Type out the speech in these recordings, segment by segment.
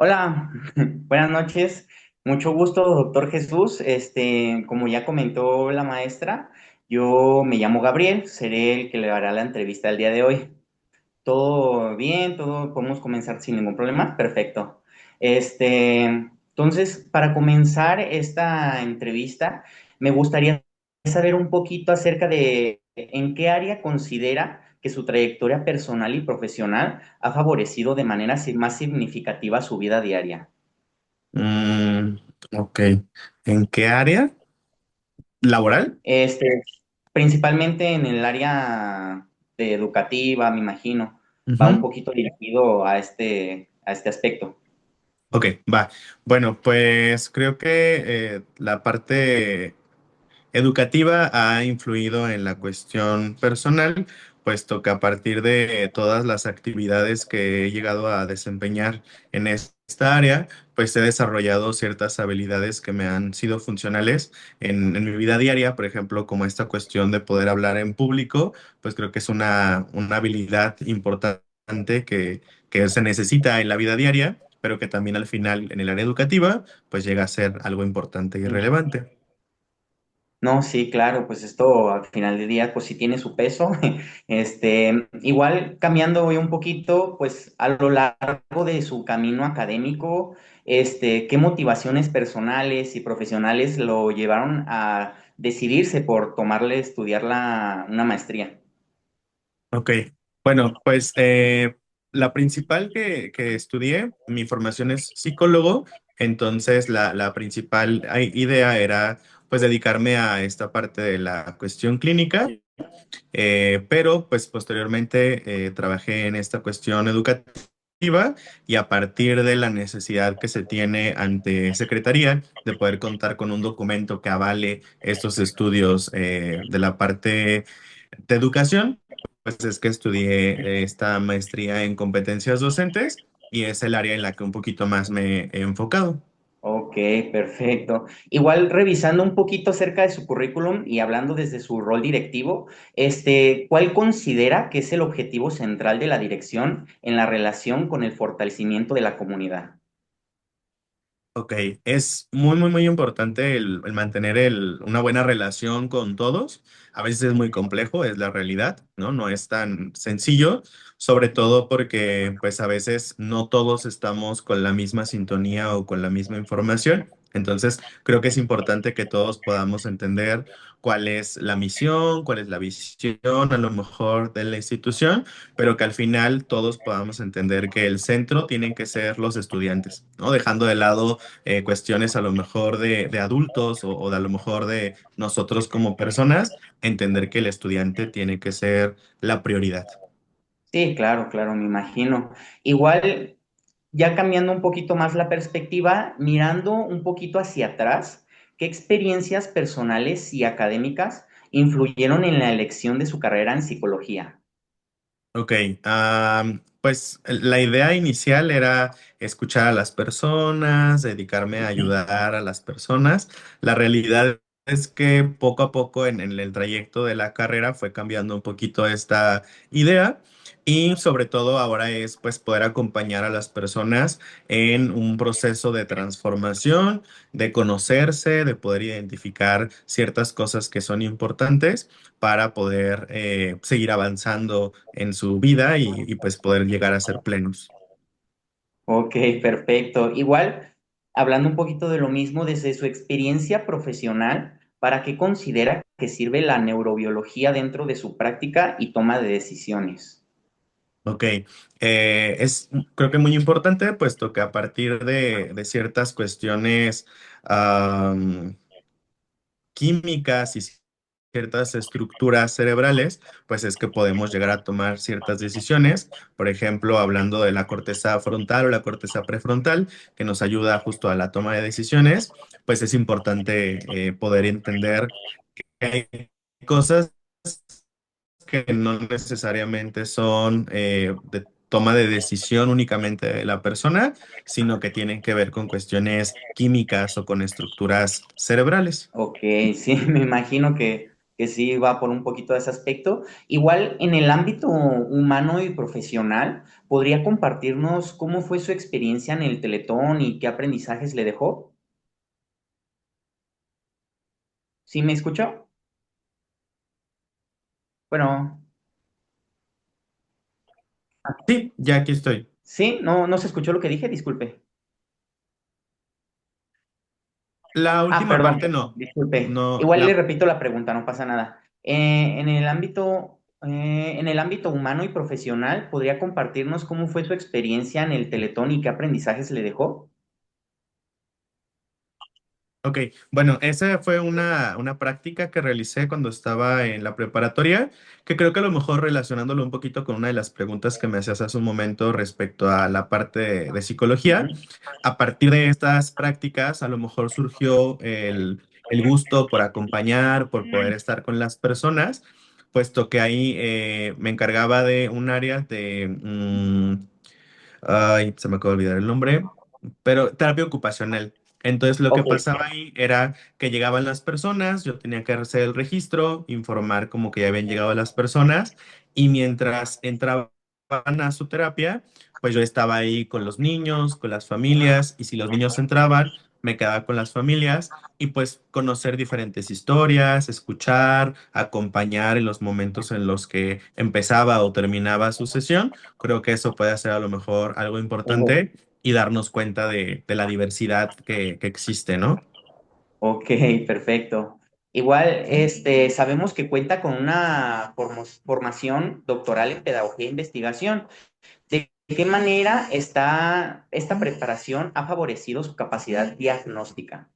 Hola, buenas noches. Mucho gusto, doctor Jesús. Como ya comentó la maestra, yo me llamo Gabriel, seré el que le hará la entrevista el día de hoy. ¿Todo bien? ¿Todo podemos comenzar sin ningún problema? Perfecto. Entonces, para comenzar esta entrevista, me gustaría saber un poquito acerca de en qué área considera que su trayectoria personal y profesional ha favorecido de manera más significativa su vida diaria. Mm, ok. ¿En qué área? ¿Laboral? Este, Principalmente en el área de educativa, me imagino, va un Ujú. poquito dirigido a este aspecto. Ok, va. Bueno, pues creo que la parte educativa ha influido en la cuestión personal, puesto que a partir de todas las actividades que he llegado a desempeñar en esta área, pues he desarrollado ciertas habilidades que me han sido funcionales en mi vida diaria, por ejemplo, como esta cuestión de poder hablar en público, pues creo que es una habilidad importante que se necesita en la vida diaria, pero que también al final en el área educativa, pues llega a ser algo importante y relevante. No, sí, claro, pues esto al final del día, pues sí tiene su peso. Igual cambiando hoy un poquito, pues a lo largo de su camino académico, ¿qué motivaciones personales y profesionales lo llevaron a decidirse por tomarle estudiar una maestría? Ok, bueno, pues la principal que estudié, mi formación es psicólogo, entonces la principal idea era pues dedicarme a esta parte de la cuestión clínica, pero pues posteriormente trabajé en esta cuestión educativa y a partir de la necesidad que se tiene ante Secretaría de poder contar con un documento que avale estos estudios de la parte de educación, pues es que estudié esta maestría en competencias docentes y es el área en la que un poquito más me he enfocado. Ok, perfecto. Igual revisando un poquito acerca de su currículum y hablando desde su rol directivo, ¿cuál considera que es el objetivo central de la dirección en la relación con el fortalecimiento de la comunidad? Ok, es muy importante el mantener una buena relación con todos. A veces es muy complejo, es la realidad, ¿no? No es tan sencillo, sobre todo porque pues a veces no todos estamos con la misma sintonía o con la misma información. Entonces, creo que es importante que todos podamos entender cuál es la misión, cuál es la visión a lo mejor de la institución, pero que al final todos podamos entender que el centro tienen que ser los estudiantes, ¿no? Dejando de lado cuestiones a lo mejor de adultos o de a lo mejor de nosotros como personas, entender que el estudiante tiene que ser la prioridad. Sí, claro, claro, me imagino. Igual, ya cambiando un poquito más la perspectiva, mirando un poquito hacia atrás, ¿qué experiencias personales y académicas influyeron en la elección de su carrera en psicología? Ok, pues la idea inicial era escuchar a las personas, dedicarme a ayudar a las personas. La realidad es que poco a poco en el trayecto de la carrera fue cambiando un poquito esta idea y sobre todo ahora es pues poder acompañar a las personas en un proceso de transformación, de conocerse, de poder identificar ciertas cosas que son importantes para poder seguir avanzando en su vida y pues poder llegar a ser plenos. Ok, perfecto. Igual, hablando un poquito de lo mismo desde su experiencia profesional, ¿para qué considera que sirve la neurobiología dentro de su práctica y toma de decisiones? Ok, es creo que muy importante, puesto que a partir de ciertas cuestiones químicas y ciertas estructuras cerebrales, pues es que podemos llegar a tomar ciertas decisiones. Por ejemplo, hablando de la corteza frontal o la corteza prefrontal, que nos ayuda justo a la toma de decisiones, pues es importante poder entender que hay cosas que no necesariamente son de toma de decisión únicamente de la persona, sino que tienen que ver con cuestiones químicas o con estructuras cerebrales. Ok, sí, me imagino que que sí va por un poquito de ese aspecto. Igual en el ámbito humano y profesional, ¿podría compartirnos cómo fue su experiencia en el Teletón y qué aprendizajes le dejó? ¿Sí me escuchó? Bueno, Sí, ya aquí estoy. sí, no se escuchó lo que dije, disculpe. La Ah, última perdón, parte no. disculpe. No, Igual le la, repito la pregunta, no pasa nada. En el ámbito humano y profesional, ¿podría compartirnos cómo fue su experiencia en el Teletón y qué aprendizajes le dejó? ok, bueno, esa fue una práctica que realicé cuando estaba en la preparatoria, que creo que a lo mejor relacionándolo un poquito con una de las preguntas que me hacías hace un momento respecto a la parte de psicología, Ujú. a partir de estas prácticas a lo mejor surgió el gusto por acompañar, por poder estar con las personas, puesto que ahí me encargaba de un área de, ay, se me acaba de olvidar el nombre, pero terapia ocupacional. Entonces lo que Ok, pasaba ahí era que llegaban las personas, yo tenía que hacer el registro, informar como que ya habían llegado las personas y mientras entraban a su terapia, pues yo estaba ahí con los niños, con las familias y si los niños entraban, me quedaba con las familias y pues conocer diferentes historias, escuchar, acompañar en los momentos en los que empezaba o terminaba su sesión. Creo que eso puede ser a lo mejor algo oh, importante y darnos cuenta de la diversidad que existe, ¿no? ok, perfecto. Igual, sabemos que cuenta con una formación doctoral en pedagogía e investigación. ¿De qué manera esta preparación ha favorecido su capacidad diagnóstica?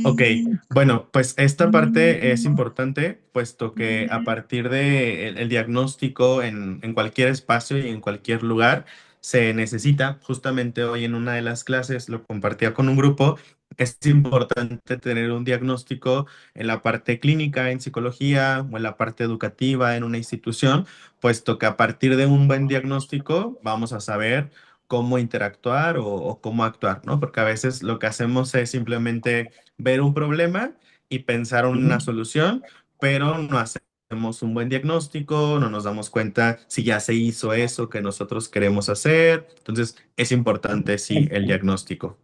Ok, bueno, pues esta parte es importante, puesto que a partir de el diagnóstico en cualquier espacio y en cualquier lugar se necesita, justamente hoy en una de las clases lo compartía con un grupo, es importante tener un diagnóstico en la parte clínica, en psicología o en la parte educativa en una institución, puesto que a partir de un buen diagnóstico vamos a saber cómo interactuar o cómo actuar, ¿no? Porque a veces lo que hacemos es simplemente ver un problema y pensar en una Ujú. solución, pero no hacemos un buen diagnóstico, no nos damos cuenta si ya se hizo eso que nosotros queremos hacer. Entonces, es importante, sí, el diagnóstico.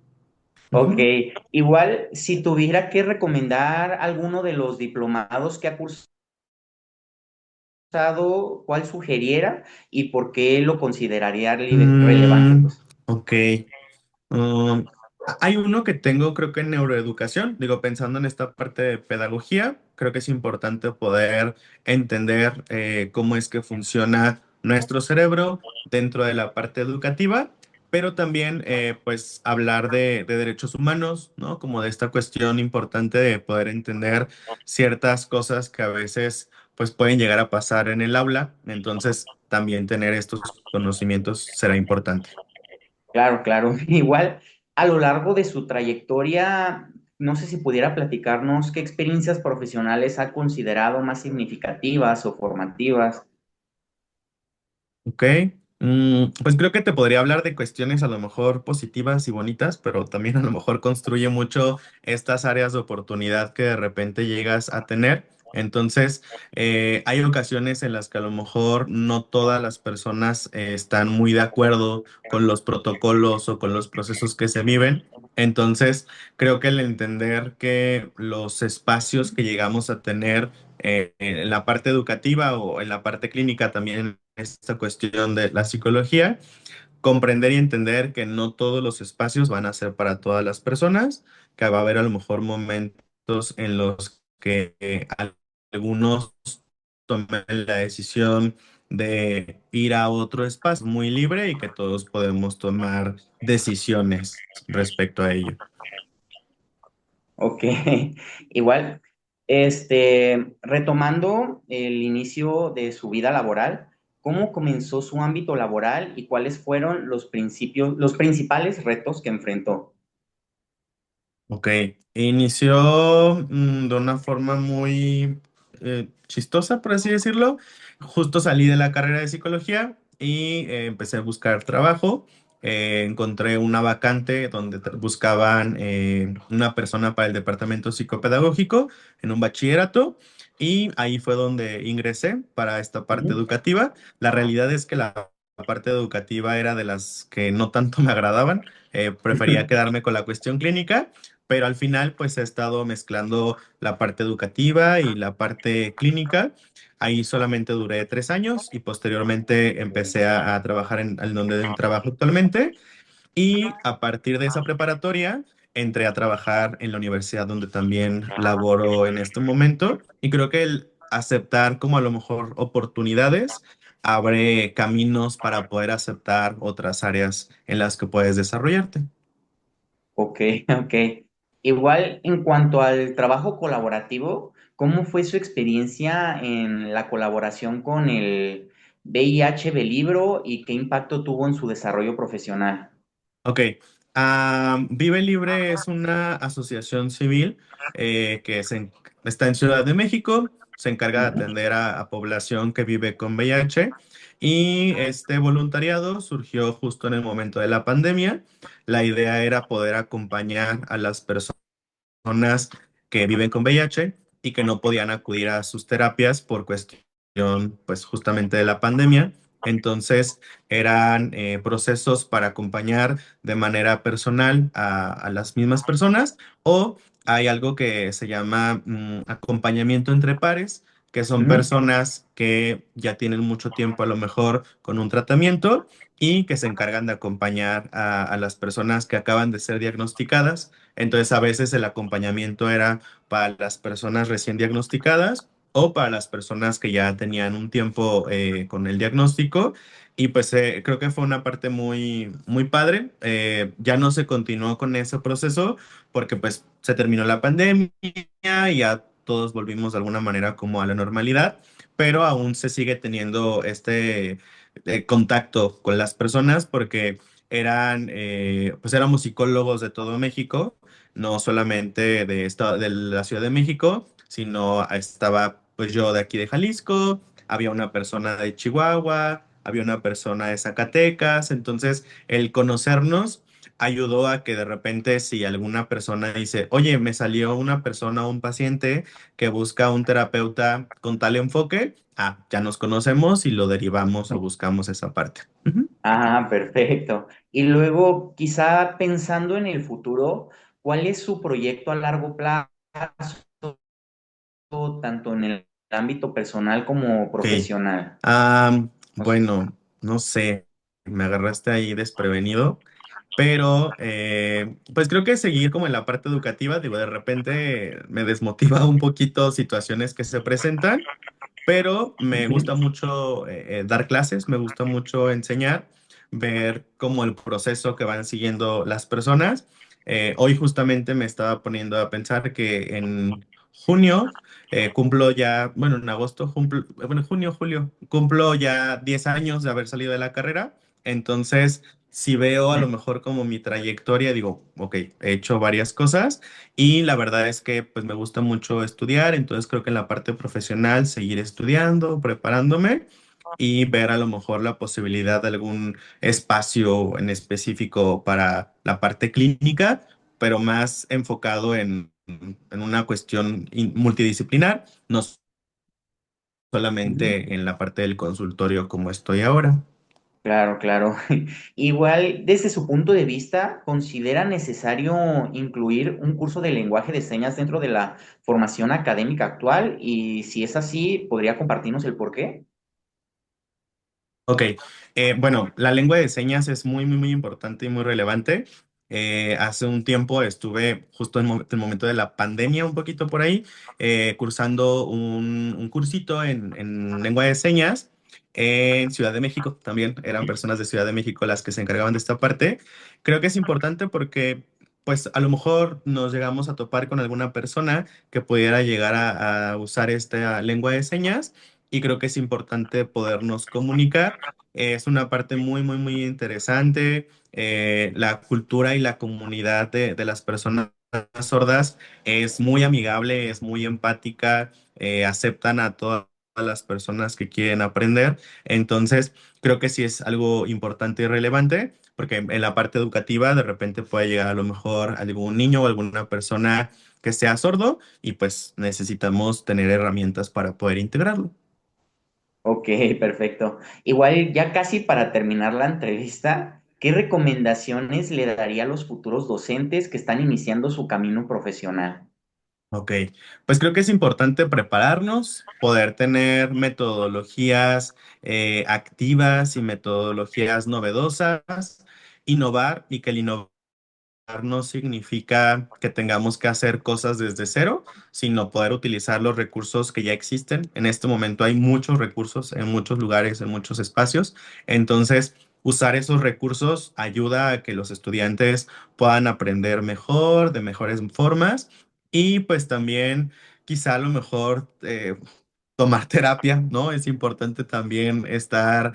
Ok, Ujú. igual si tuviera que recomendar alguno de los diplomados que ha cursado, ¿cuál sugeriera y por qué lo consideraría relevante? Mm, Pues. ok. Um, Hay uno que tengo, creo que en neuroeducación, digo, pensando en esta parte de pedagogía, creo que es importante poder entender cómo es que funciona nuestro cerebro dentro de la parte educativa, pero también, pues, hablar de derechos humanos, ¿no? Como de esta cuestión importante de poder entender ciertas cosas que a veces, pues, pueden llegar a pasar en el aula. Entonces, también tener estos conocimientos será importante. Claro, claro. Igual a lo largo de su trayectoria, no sé si pudiera platicarnos qué experiencias profesionales ha considerado más significativas o formativas. Ok, pues creo que te podría hablar de cuestiones a lo mejor positivas y bonitas, pero también a lo mejor construye mucho estas áreas de oportunidad que de repente llegas a tener. Entonces, hay ocasiones en las que a lo mejor no todas las personas están muy de acuerdo con los protocolos o con los procesos que se viven. Entonces, creo que el entender que los espacios que llegamos a tener en la parte educativa o en la parte clínica también esta cuestión de la psicología, comprender y entender que no todos los espacios van a ser para todas las personas, que va a haber a lo mejor momentos en los que algunos tomen la decisión de ir a otro espacio muy libre y que todos podemos tomar decisiones respecto a ello. Ok, igual, retomando el inicio de su vida laboral, ¿cómo comenzó su ámbito laboral y cuáles fueron los principales retos que enfrentó? Ok, inició de una forma muy chistosa, por así decirlo. Justo salí de la carrera de psicología y empecé a buscar trabajo. Encontré una vacante donde buscaban una persona para el departamento psicopedagógico en un bachillerato. y ahí fue donde ingresé para esta parte Ujú. educativa. La realidad es que la parte educativa era de las que no tanto me agradaban, prefería quedarme con la cuestión clínica, pero al final pues he estado mezclando la parte educativa y la parte clínica. Ahí solamente duré 3 años y posteriormente empecé a trabajar en donde trabajo actualmente. Y a partir de esa preparatoria, entré a trabajar en la universidad donde también laboro en este momento. Y creo que el aceptar como a lo mejor oportunidades abre caminos para poder aceptar otras áreas en las que puedes desarrollarte. Ok, ok. Igual en cuanto al trabajo colaborativo, ¿cómo fue su experiencia en la colaboración con el VIH Belibro y qué impacto tuvo en su desarrollo profesional? Ok. Vive Libre es una asociación civil está en Ciudad de México, se encarga de Ujú, atender a población que vive con VIH y este voluntariado surgió justo en el momento de la pandemia. La idea era poder acompañar a las personas que viven con VIH y que no podían acudir a sus terapias por cuestión, pues justamente de la pandemia. Entonces, eran procesos para acompañar de manera personal a las mismas personas o hay algo que se llama acompañamiento entre pares, que son ujú. personas que ya tienen mucho tiempo a lo mejor con un tratamiento y que se encargan de acompañar a las personas que acaban de ser diagnosticadas. Entonces, a veces el acompañamiento era para las personas recién diagnosticadas o para las personas que ya tenían un tiempo con el diagnóstico. Y pues creo que fue una parte muy, muy padre. Ya no se continuó con ese proceso porque pues se terminó la pandemia y ya todos volvimos de alguna manera como a la normalidad, pero aún se sigue teniendo este contacto con las personas porque pues éramos psicólogos de todo México, no solamente de la Ciudad de México, sino estaba pues yo de aquí de Jalisco, había una persona de Chihuahua, había una persona de Zacatecas, entonces el conocernos ayudó a que de repente si alguna persona dice, oye, me salió una persona o un paciente que busca un terapeuta con tal enfoque, ya nos conocemos y lo derivamos o buscamos esa parte. Ujú. Ah, perfecto. Y luego, quizá pensando en el futuro, ¿cuál es su proyecto a largo plazo, tanto en el ámbito personal como Ok. profesional? O s- Bueno, no sé, me agarraste ahí desprevenido, pero pues creo que seguir como en la parte educativa, digo, de repente me desmotiva un poquito situaciones que se presentan, pero me gusta Ujú. mucho dar clases, me gusta mucho enseñar, ver como el proceso que van siguiendo las personas. Hoy justamente me estaba poniendo a pensar que en junio cumplo ya, bueno, en agosto, bueno, junio, julio, cumplo ya 10 años de haber salido de la carrera. Entonces, si veo a lo mejor como mi trayectoria, digo, ok, he hecho varias cosas y la verdad es que pues me gusta mucho estudiar, entonces creo que en la parte profesional seguir estudiando, preparándome y ver a lo mejor la posibilidad de algún espacio en específico para la parte clínica, pero más enfocado en una cuestión multidisciplinar, no Ujú. solamente en la parte del consultorio como estoy ahora. Claro, claro. Igual, desde su punto de vista, ¿considera necesario incluir un curso de lenguaje de señas dentro de la formación académica actual? Y si es así, ¿podría compartirnos el por qué? Ok, bueno, la lengua de señas es muy, muy, muy importante y muy relevante. Hace un tiempo estuve justo en el momento de la pandemia, un poquito por ahí, cursando un cursito en lengua de señas en Ciudad de México. También eran personas de Ciudad de México las que se encargaban de esta parte. Creo que es importante porque, pues, a lo mejor nos llegamos a topar con alguna persona que pudiera llegar a usar esta lengua de señas y creo que es importante podernos comunicar. Es una parte muy, muy, muy interesante. La cultura y la comunidad de las personas sordas es muy amigable, es muy empática, aceptan a todas las personas que quieren aprender. Entonces, creo que sí es algo importante y relevante, porque en la parte educativa de repente puede llegar a lo mejor algún niño o alguna persona que sea sordo y pues necesitamos tener herramientas para poder integrarlo. Ok, perfecto. Igual ya casi para terminar la entrevista, ¿qué recomendaciones le daría a los futuros docentes que están iniciando su camino profesional? Ok, pues creo que es importante prepararnos, poder tener metodologías activas y metodologías novedosas, innovar y que el innovar no significa que tengamos que hacer cosas desde cero, sino poder utilizar los recursos que ya existen. En este momento hay muchos recursos en muchos lugares, en muchos espacios. Entonces, usar esos recursos ayuda a que los estudiantes puedan aprender mejor, de mejores formas. Y pues también quizá a lo mejor tomar terapia, ¿no? Es importante también estar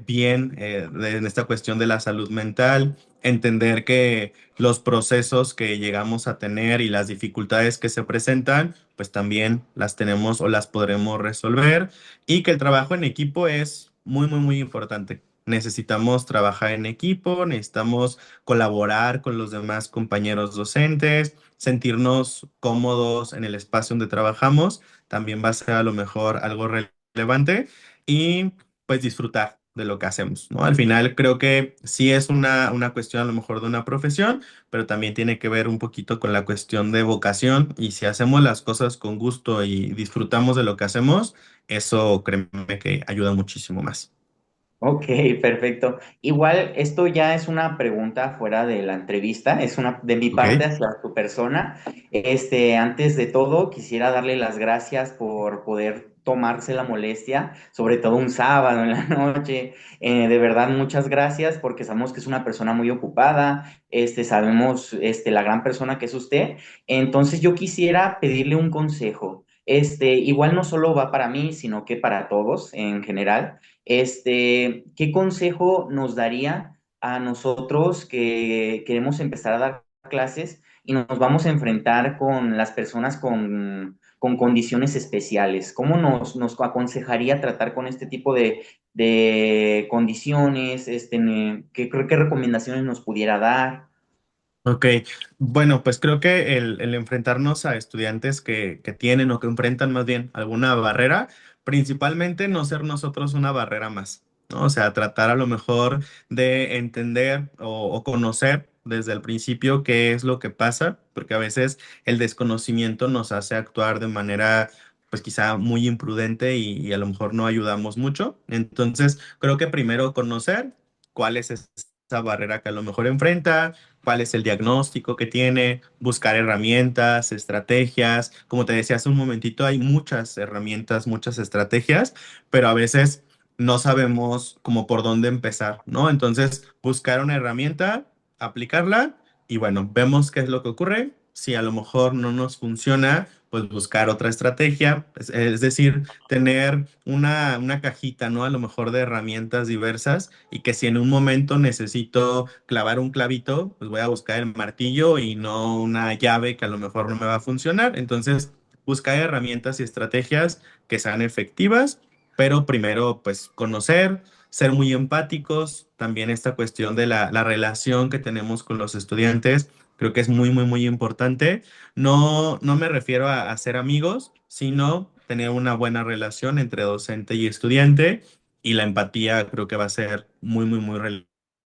bien en esta cuestión de la salud mental, entender que los procesos que llegamos a tener y las dificultades que se presentan, pues también las tenemos o las podremos resolver y que el trabajo en equipo es muy, muy, muy importante. Necesitamos trabajar en equipo, necesitamos colaborar con los demás compañeros docentes, sentirnos cómodos en el espacio donde trabajamos también va a ser a lo mejor algo relevante y pues disfrutar de lo que hacemos, ¿no? Al final creo que sí es una cuestión a lo mejor de una profesión, pero también tiene que ver un poquito con la cuestión de vocación y si hacemos las cosas con gusto y disfrutamos de lo que hacemos, eso créeme que ayuda muchísimo más. Ok, perfecto. Igual esto ya es una pregunta fuera de la entrevista, es una de mi ¿Ok? parte hacia tu persona. Antes de todo, quisiera darle las gracias por poder tomarse la molestia, sobre todo un sábado en la noche. De verdad, muchas gracias porque sabemos que es una persona muy ocupada, sabemos la gran persona que es usted. Entonces yo quisiera pedirle un consejo. Igual no solo va para mí, sino que para todos en general. ¿Qué consejo nos daría a nosotros que queremos empezar a dar clases y nos vamos a enfrentar con las personas con condiciones especiales? ¿Cómo nos aconsejaría tratar con este tipo de condiciones? ¿Qué recomendaciones nos pudiera dar? Ok, bueno, pues creo que el enfrentarnos a estudiantes que tienen o que enfrentan más bien alguna barrera, principalmente no ser nosotros una barrera más, ¿no? O sea, tratar a lo mejor de entender o conocer desde el principio qué es lo que pasa, porque a veces el desconocimiento nos hace actuar de manera, pues quizá muy imprudente y a lo mejor no ayudamos mucho. Entonces, creo que primero conocer cuál es esa barrera que a lo mejor enfrenta cuál es el diagnóstico que tiene, buscar herramientas, estrategias. Como te decía hace un momentito, hay muchas herramientas, muchas estrategias, pero a veces no sabemos cómo por dónde empezar, ¿no? Entonces, buscar una herramienta, aplicarla y bueno, vemos qué es lo que ocurre. Si a lo mejor no nos funciona, pues buscar otra estrategia, es decir, tener una cajita, ¿no? A lo mejor de herramientas diversas y que si en un momento necesito clavar un clavito, pues voy a buscar el martillo y no una llave que a lo mejor no me va a funcionar. Entonces, buscar herramientas y estrategias que sean efectivas, pero primero, pues conocer, ser muy empáticos, también esta cuestión de la relación que tenemos con los estudiantes. Creo que es muy, muy, muy importante. No, no me refiero a ser amigos, sino tener una buena relación entre docente y estudiante y la empatía creo que va a ser muy, muy, muy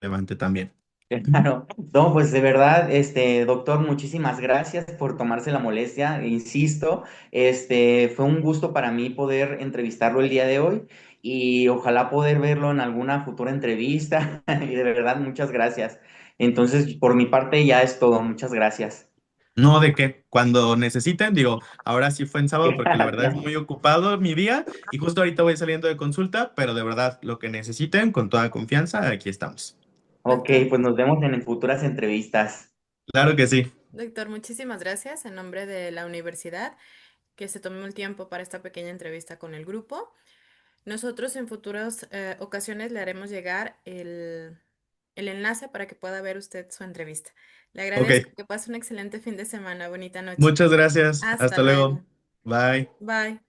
relevante también. Ujú. Claro, no, pues de verdad, doctor, muchísimas gracias por tomarse la molestia, insisto, fue un gusto para mí poder entrevistarlo el día de hoy y ojalá poder verlo en alguna futura entrevista y de verdad, muchas gracias. Entonces, por mi parte ya es todo, muchas gracias. No de que cuando necesiten, digo, ahora sí fue en sábado porque la verdad es Gracias. muy ocupado mi día y justo ahorita voy saliendo de consulta, pero de verdad lo que necesiten, con toda confianza, aquí estamos. Ok, Doctor, pues nos vemos en futuras entrevistas. Claro que sí. doctor, muchísimas gracias en nombre de la universidad que se tomó el tiempo para esta pequeña entrevista con el grupo. Nosotros en futuras ocasiones le haremos llegar el enlace para que pueda ver usted su entrevista. Le agradezco Ok, que pase un excelente fin de semana. Bonita noche. muchas gracias. Hasta Hasta luego. luego. Bye. Bye.